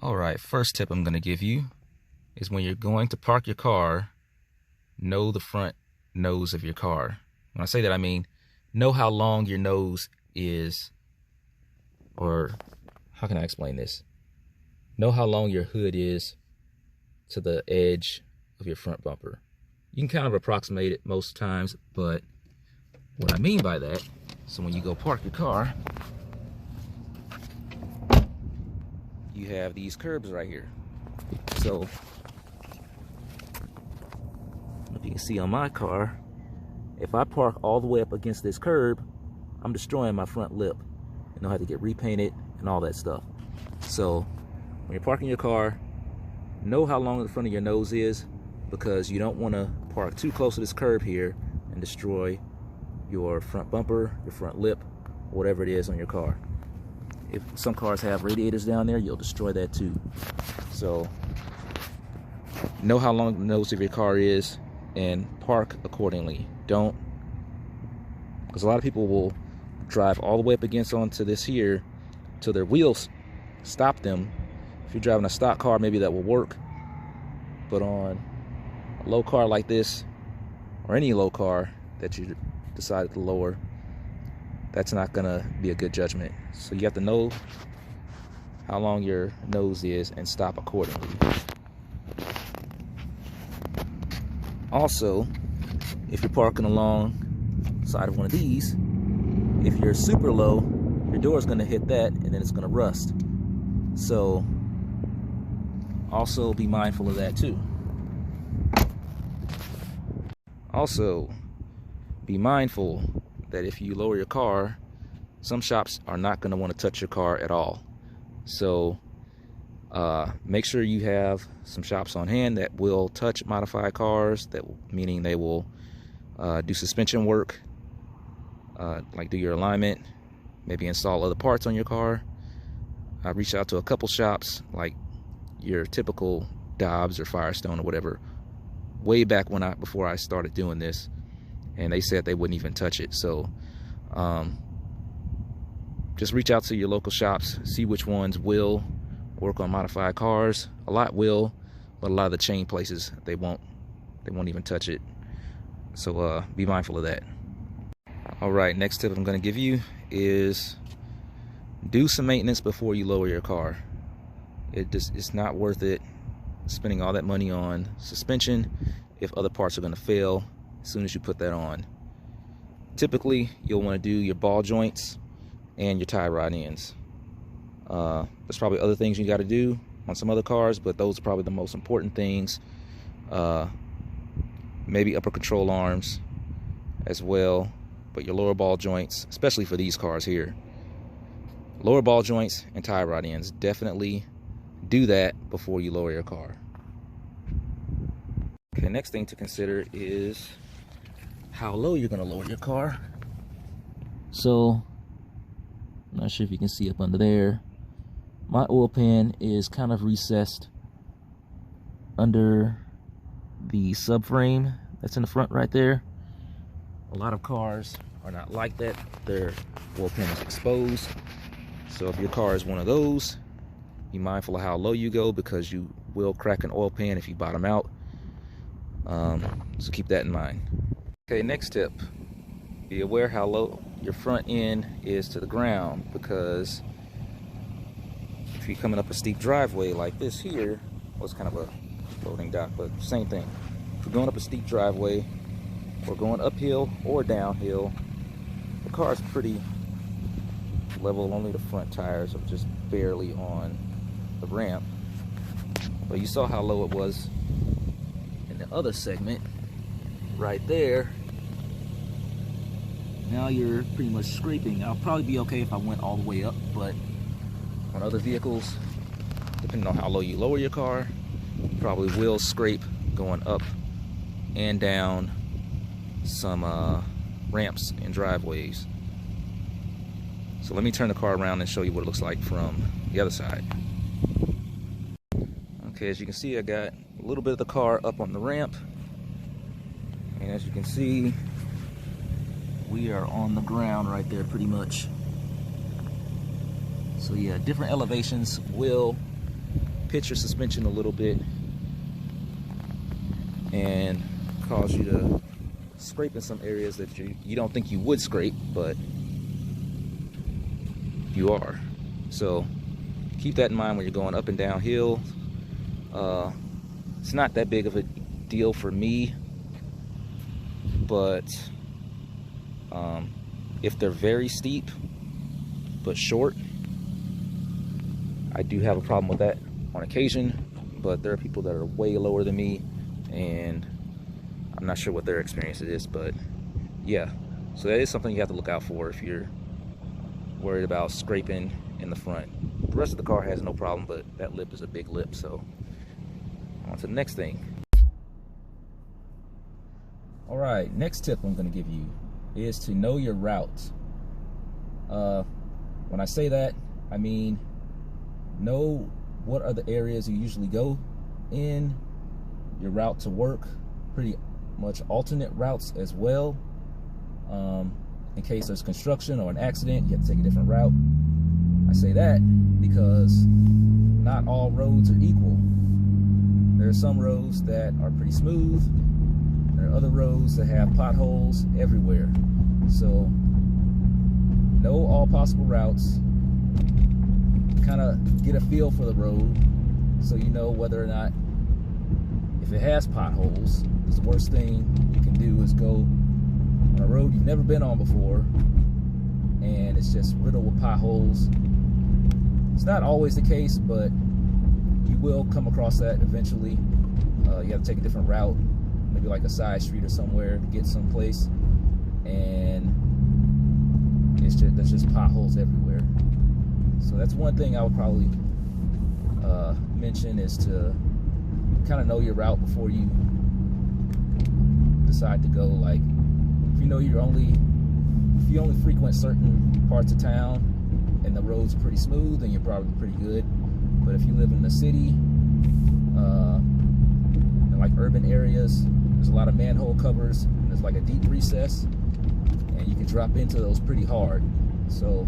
Alright, first tip I'm going to give you is when you're going to park your car, know the front nose of your car. When I say that, I mean know how long your nose is, or how can I explain this? Know how long your hood is to the edge of your front bumper. You can kind of approximate it most times, but what I mean by that, so when you go park your car, you have these curbs right here. So if you can see on my car, if I park all the way up against this curb, I'm destroying my front lip and I'll have to get repainted and all that stuff. So when you're parking your car, know how long the front of your nose is, because you don't want to park too close to this curb here and destroy your front bumper, your front lip, whatever it is on your car. If some cars have radiators down there, you'll destroy that too. So know how long the nose of your car is and park accordingly. Don't, because a lot of people will drive all the way up against onto this here till their wheels stop them. If you're driving a stock car, maybe that will work, but on a low car like this, or any low car that you decided to lower, that's not gonna be a good judgment. So you have to know how long your nose is and stop accordingly. Also, if you're parking along the side of one of these, if you're super low, your door is gonna hit that and then it's gonna rust. So also be mindful of that too. Also, be mindful that if you lower your car, some shops are not going to want to touch your car at all. So make sure you have some shops on hand that will touch modified cars, meaning they will do suspension work, like do your alignment, maybe install other parts on your car. I reached out to a couple shops like your typical Dobbs or Firestone or whatever way back before I started doing this, and they said they wouldn't even touch it. So just reach out to your local shops, see which ones will work on modified cars. A lot will, but a lot of the chain places, they won't even touch it. So be mindful of that. All right, next tip I'm going to give you is do some maintenance before you lower your car. It's not worth it spending all that money on suspension if other parts are going to fail as soon as you put that on. Typically, you'll want to do your ball joints and your tie rod ends. There's probably other things you got to do on some other cars, but those are probably the most important things. Maybe upper control arms as well, but your lower ball joints, especially for these cars here, lower ball joints and tie rod ends, definitely do that before you lower your car. Okay, next thing to consider is how low you're going to lower your car. So I'm not sure if you can see up under there, my oil pan is kind of recessed under the subframe that's in the front right there. A lot of cars are not like that. Their oil pan is exposed. So if your car is one of those, be mindful of how low you go, because you will crack an oil pan if you bottom out. So keep that in mind. Okay, next tip. Be aware how low your front end is to the ground, because if you're coming up a steep driveway like this here, well, it's kind of a loading dock, but same thing. If you're going up a steep driveway or going uphill or downhill, the car is pretty level. Only the front tires are just barely on the ramp. But you saw how low it was in the other segment right there. Now you're pretty much scraping. I'll probably be okay if I went all the way up, but on other vehicles, depending on how low you lower your car, you probably will scrape going up and down some ramps and driveways. So let me turn the car around and show you what it looks like from the other side. Okay, as you can see, I got a little bit of the car up on the ramp, and as you can see, we are on the ground right there pretty much. So yeah, different elevations will pitch your suspension a little bit and cause you to scrape in some areas that you don't think you would scrape, but you are. So keep that in mind when you're going up and down hill. It's not that big of a deal for me, but if they're very steep but short, I do have a problem with that on occasion. But there are people that are way lower than me, and I'm not sure what their experience is, but yeah. So that is something you have to look out for if you're worried about scraping in the front. The rest of the car has no problem, but that lip is a big lip. So on to the next thing. All right, next tip I'm going to give you is to know your route. When I say that, I mean know what are the areas you usually go in, your route to work, pretty much alternate routes as well. In case there's construction or an accident, you have to take a different route. I say that because not all roads are equal. There are some roads that are pretty smooth. There are other roads that have potholes everywhere. So know all possible routes, kind of get a feel for the road so you know whether or not, if it has potholes, because the worst thing you can do is go on a road you've never been on before and it's just riddled with potholes. It's not always the case, but you will come across that eventually. You have to take a different route, maybe like a side street or somewhere to get someplace, and there's just potholes everywhere. So that's one thing I would probably mention, is to kind of know your route before you decide to go. Like, if you know if you only frequent certain parts of town and the road's pretty smooth, then you're probably pretty good. But if you live in the city, in like urban areas, there's a lot of manhole covers, and there's like a deep recess, and you can drop into those pretty hard. So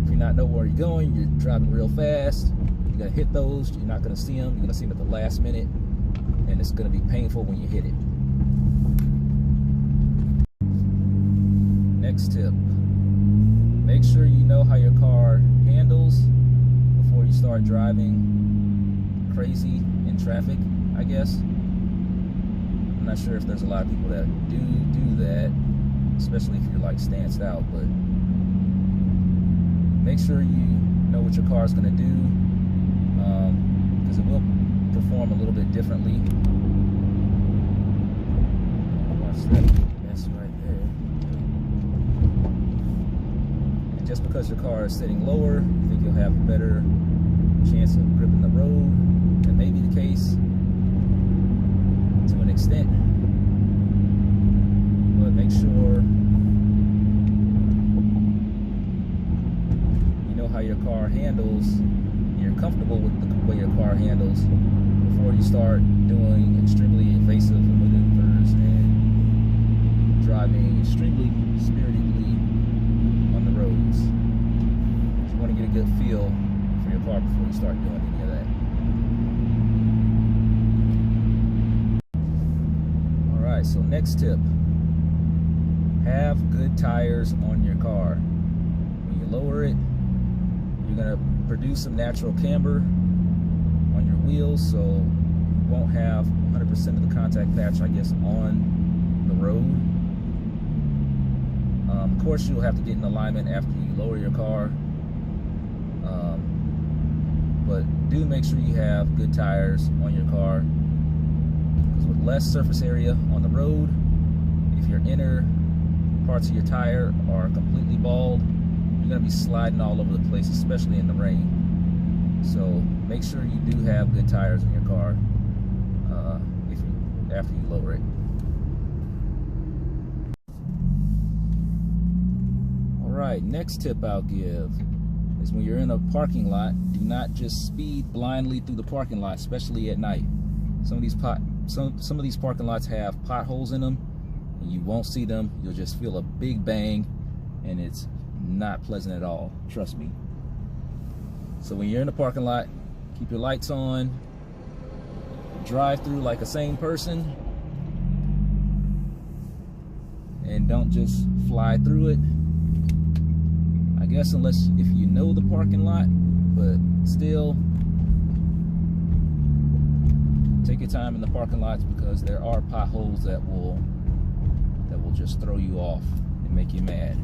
if you not know where you're going, you're driving real fast, you're gonna hit those, you're not gonna see them, you're gonna see them at the last minute, and it's gonna be painful when you hit it. Next tip, make sure you know how your car handles before you start driving crazy in traffic, I guess. I'm not sure if there's a lot of people that do that, especially if you're like stanced out, but make sure you know what your car is going to do, because it will perform a little bit differently. Watch that mess right there. And just because your car is sitting lower, you think you'll have a better chance of gripping the road. That may be the case to an extent, but make sure you know how your car handles, you're comfortable with the way your car handles before you start doing extremely evasive maneuvers and driving extremely spiritedly on the roads. You want to get a good feel for your car before you start doing any of that. Alright, so next tip, have good tires on your car. When you lower it, you're going to produce some natural camber on your wheels, so you won't have 100% of the contact patch, I guess, on the road. Of course, you'll have to get in alignment after you lower your car, but do make sure you have good tires on your car, because with less surface area on the road, if your inner parts of your tire are completely bald, you're going to be sliding all over the place, especially in the rain. So make sure you do have good tires in your car after you lower it. Alright, next tip I'll give is, when you're in a parking lot, do not just speed blindly through the parking lot, especially at night. Some of these parking lots have potholes in them, and you won't see them. You'll just feel a big bang, and it's not pleasant at all, trust me. So when you're in the parking lot, Keep your lights on. Drive through like a sane person. And don't just fly through it. I guess unless if you know the parking lot, but still take your time in the parking lots, because there are potholes that will just throw you off and make you mad.